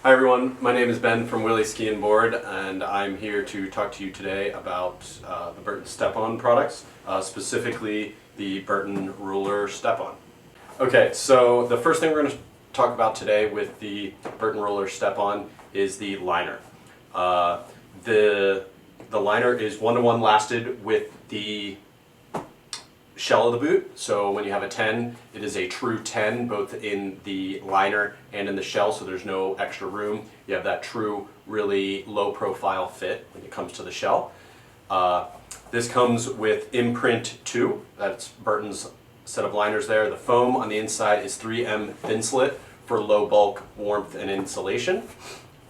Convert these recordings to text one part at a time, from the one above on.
Hi everyone, my name is Ben from Willie's Ski and Board, and I'm here to talk to you today about the Burton Step-On products, specifically the Burton Ruler Step-On. Okay, so the first thing we're going to talk about today with the Burton Ruler Step-On is the liner. The liner is one-to-one lasted with the shell of the boot, so when you have a 10, it is a true 10 both in the liner and in the shell, so there's no extra room. You have that true, really low profile fit when it comes to the shell. This comes with Imprint 2, that's Burton's set of liners there. The foam on the inside is 3M thin slit for low bulk warmth and insulation.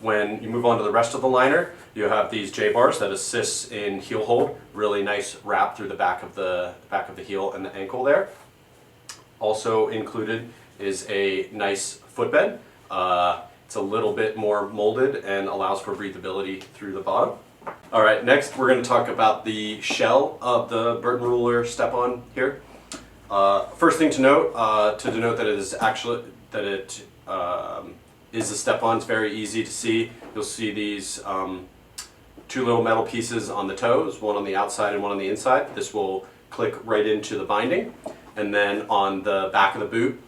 When you move on to the rest of the liner, you have these J-bars that assists in heel hold, really nice wrap through the back of the heel and the ankle there. Also included is a nice footbed. It's a little bit more molded and allows for breathability through the bottom. All right, next we're going to talk about the shell of the Burton Ruler Step-On here. First thing to note, to denote that it is actually is the Step-On. It's very easy to see. You'll see these two little metal pieces on the toes, one on the outside and one on the inside. This will click right into the binding, and then on the back of the boot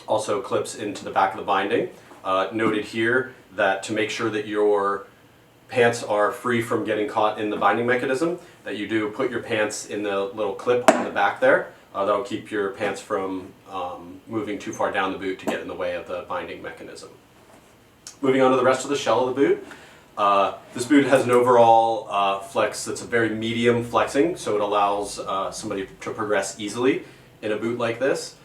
also clips into the back of the binding. Noted here that to make sure that your pants are free from getting caught in the binding mechanism, that you do put your pants in the little clip on the back there. That'll keep your pants from moving too far down the boot to get in the way of the binding mechanism. Moving on to the rest of the shell of the boot. This boot has an overall flex that's a very medium flexing, so it allows somebody to progress easily in a boot like this.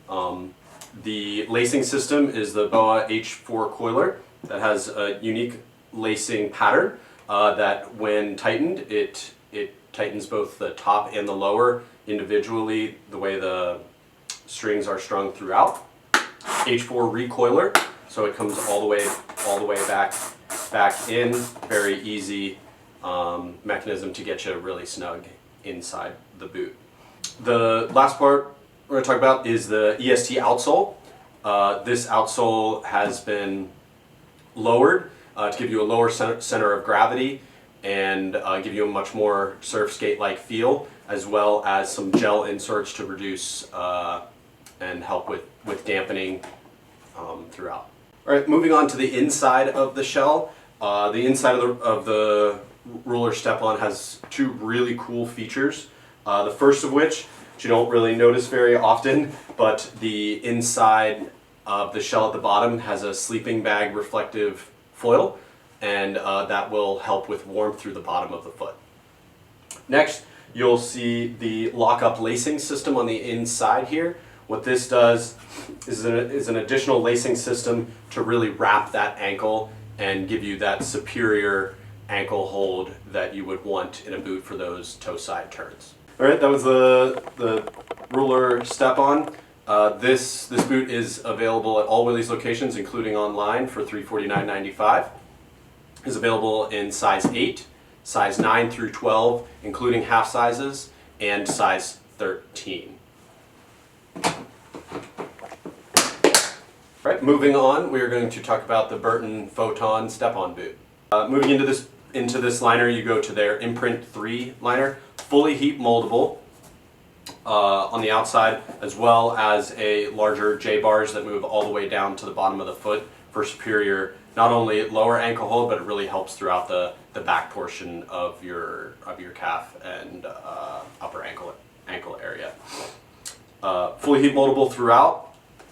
The lacing system is the BOA H4 coiler that has a unique lacing pattern that when tightened, it tightens both the top and the lower individually the way the strings are strung throughout. H4 recoiler, so it comes all the way back in. Very easy mechanism to get you really snug inside the boot. The last part we're going to talk about is the EST outsole. This outsole has been lowered to give you a lower center of gravity and give you a much more surf skate-like feel, as well as some gel inserts to reduce and help with dampening throughout. All right, moving on to the inside of the shell. The inside of the Ruler Step-On has two really cool features. The first of which you don't really notice very often, but the inside of the shell at the bottom has a sleeping bag reflective foil, and that will help with warmth through the bottom of the foot. Next, you'll see the lock-up lacing system on the inside here. What this does is an additional lacing system to really wrap that ankle and give you that superior ankle hold that you would want in a boot for those toe side turns. All right, that was the Ruler Step-On. This boot is available at all Willie's locations, including online, for $349.95. It's available in size 8, size 9 through 12, including half sizes, and size 13. All right, moving on, we are going to talk about the Burton Photon Step-On boot. Moving into this liner, you go to their Imprint 3 liner, fully heat moldable on the outside, as well as a larger J-bars that move all the way down to the bottom of the foot for superior, not only lower ankle hold, but it really helps throughout the back portion of your calf and upper ankle area. Fully heat moldable throughout,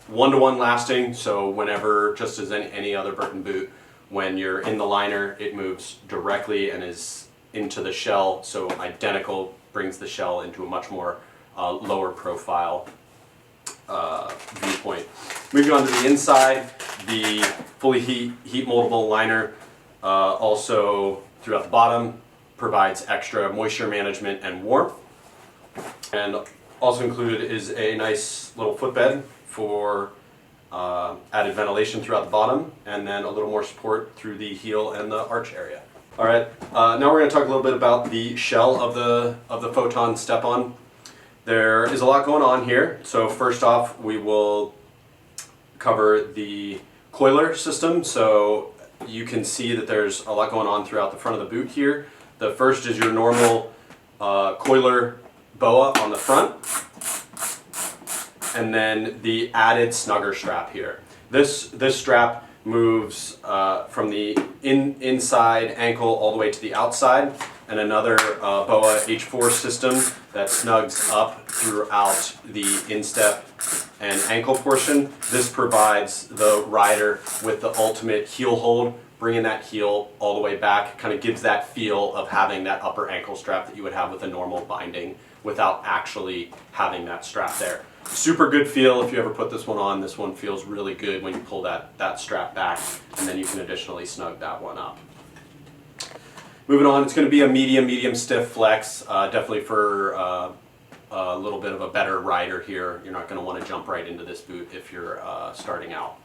one-to-one lasting, so whenever, just as any other Burton boot, when you're in the liner, it moves directly and is into the shell, so identical, brings the shell into a much more lower profile viewpoint. Moving on to the inside, the fully heat moldable liner also throughout the bottom provides extra moisture management and warmth. And also included is a nice little footbed for added ventilation throughout the bottom, and then a little more support through the heel and the arch area. All right, now we're going to talk a little bit about the shell of the Photon Step-On. There is a lot going on here. So first off, we will cover the coiler system, so you can see that there's a lot going on throughout the front of the boot here. The first is your normal coiler boa on the front, and then the added snugger strap here. This strap moves from the inside ankle all the way to the outside, and another BOA H4 system that snugs up throughout the instep and ankle portion. This provides the rider with the ultimate heel hold, bringing that heel all the way back, kind of gives that feel of having that upper ankle strap that you would have with a normal binding without actually having that strap there. Super good feel if you ever put this one on. This one feels really good when you pull that strap back, and then you can additionally snug that one up. Moving on, it's going to be a medium stiff flex, definitely for a little bit of a better rider here. You're not going to want to jump right into this boot if you're starting out.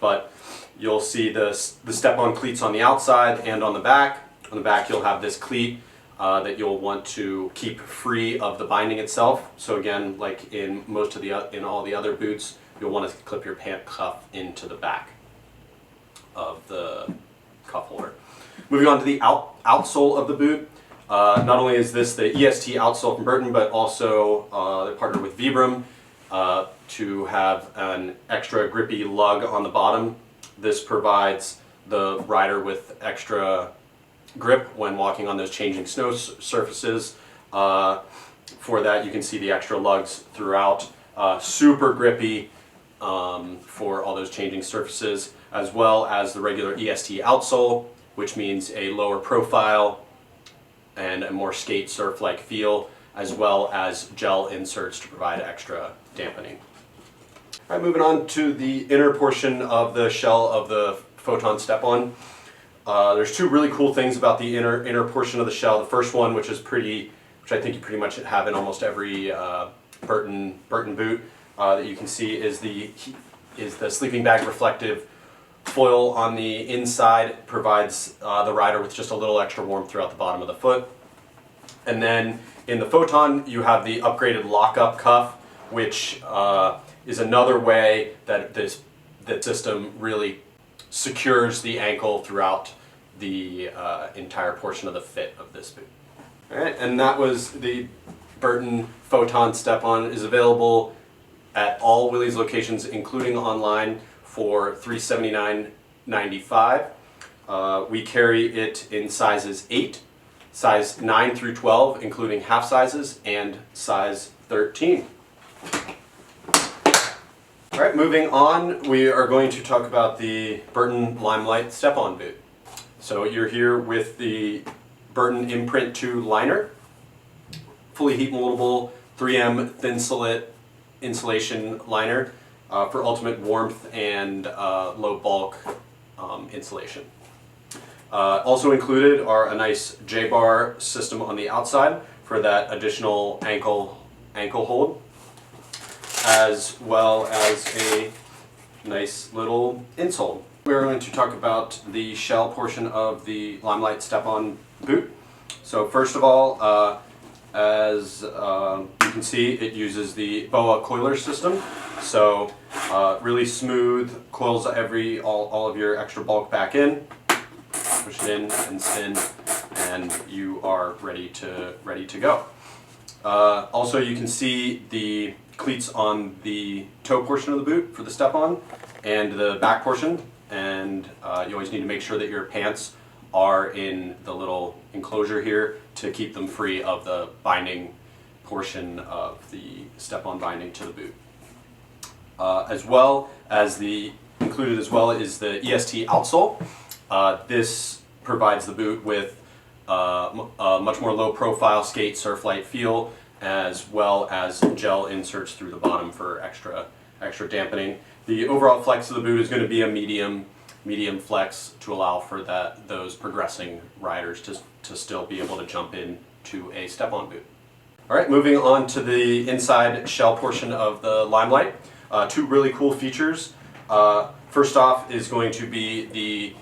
But you'll see the step-on cleats on the outside and on the back. On the back you'll have this cleat that you'll want to keep free of the binding itself. So again, like in all the other boots, you'll want to clip your pant cuff into the back of the cuff holder. Moving on to the outsole of the boot. Not only is this the EST outsole from Burton, but also they partnered with Vibram to have an extra grippy lug on the bottom. This provides the rider with extra grip when walking on those changing snow surfaces. For that, you can see the extra lugs throughout. Super grippy for all those changing surfaces, as well as the regular EST outsole, which means a lower profile and a more skate surf-like feel, as well as gel inserts to provide extra dampening. All right, moving on to the inner portion of the shell of the Photon step-on. There's two really cool things about the inner portion of the shell. The first one, which I think you pretty much have in almost every Burton boot that you can see, is the sleeping bag reflective foil on the inside. Provides the rider with just a little extra warmth throughout the bottom of the foot. And then in the Photon, you have the upgraded lock-up cuff, which is another way that that system really secures the ankle throughout the entire portion of the fit of this boot. All right, and that was the Burton Photon Step-On. Is available at all Willys locations, including online, for $379.95. We carry it in sizes 8, size 9 through 12, including half sizes, and size 13. All right, moving on, we are going to talk about the Burton Limelight Step-On boot. So you're here with the Burton Imprint 2 liner, fully heat moldable 3M thin insulation liner for ultimate warmth and low bulk insulation. Also included are a nice J-bar system on the outside for that additional ankle hold, as well as a nice little insole. We're going to talk about the shell portion of the Limelight Step-On boot. So first of all, as you can see, it uses the BOA coiler system. So really smooth, coils all of your extra bulk back in, push it in and spin, and you are ready to go. Also, you can see the cleats on the toe portion of the boot for the step-on and the back portion, and you always need to make sure that your pants are in the little enclosure here to keep them free of the binding portion of the step-on binding to the boot. As well as included as well is the EST outsole. This provides the boot with a much more low-profile skate surf-light feel, as well as gel inserts through the bottom for extra dampening. The overall flex of the boot is going to be a medium flex to allow for those progressing riders to still be able to jump into a step-on boot. All right, moving on to the inside shell portion of the Limelight. Two really cool features. First off is going to be the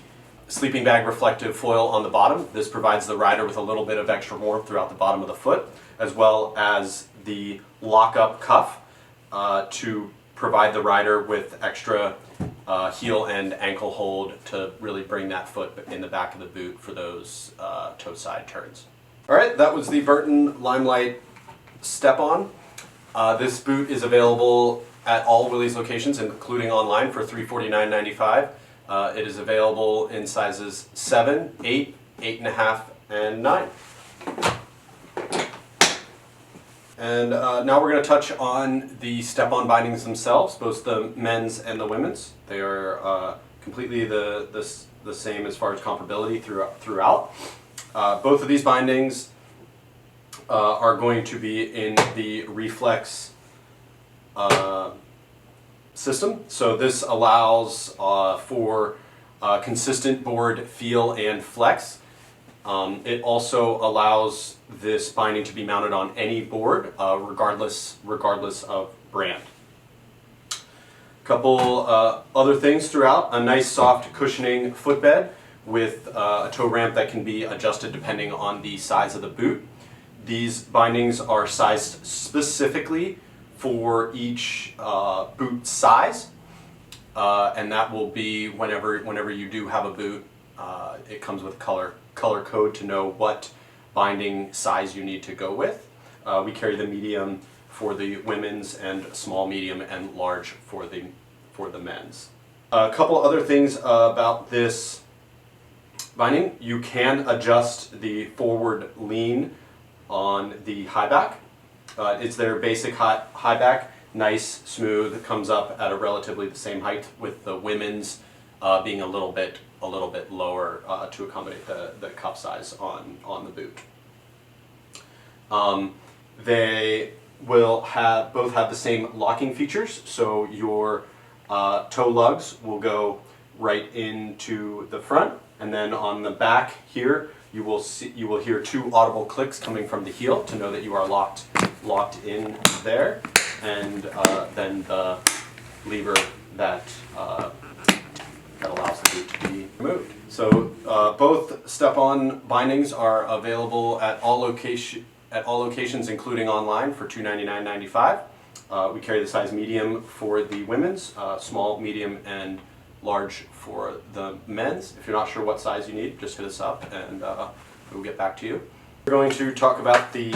sleeping bag reflective foil on the bottom. This provides the rider with a little bit of extra warmth throughout the bottom of the foot, as well as the lock-up cuff to provide the rider with extra heel and ankle hold to really bring that foot in the back of the boot for those toe side turns. All right, that was the Burton Limelight Step-On. This boot is available at all Willys locations, including online, for $349.95. It is available in sizes 7, 8, 8.5, and 9. And now we're going to touch on the step-on bindings themselves, both the men's and the women's. They are completely the same as far as comparability throughout. Both of these bindings are going to be in the reflex system. So this allows for consistent board feel and flex. It also allows this binding to be mounted on any board, regardless of brand. A couple other things throughout: a nice soft cushioning footbed with a toe ramp that can be adjusted depending on the size of the boot. These bindings are sized specifically for each boot size, and that will be whenever you do have a boot. It comes with color code to know what binding size you need to go with. We carry the medium for the women's and small, medium, and large for the men's. A couple other things about this binding: you can adjust the forward lean on the high back. It's their basic high back, nice, smooth, comes up at a relatively the same height, with the women's being a little bit lower to accommodate the cup size on the boot. They will both have the same locking features, so your toe lugs will go right into the front, and then on the back here you will hear 2 audible clicks coming from the heel to know that you are locked in there, and then the lever that allows the boot to be removed. So both step-on bindings are available at all locations, including online, for $299.95. We carry the size medium for the women's, small, medium, and large for the men's. If you're not sure what size you need, just hit us up and we'll get back to you. We're going to talk about the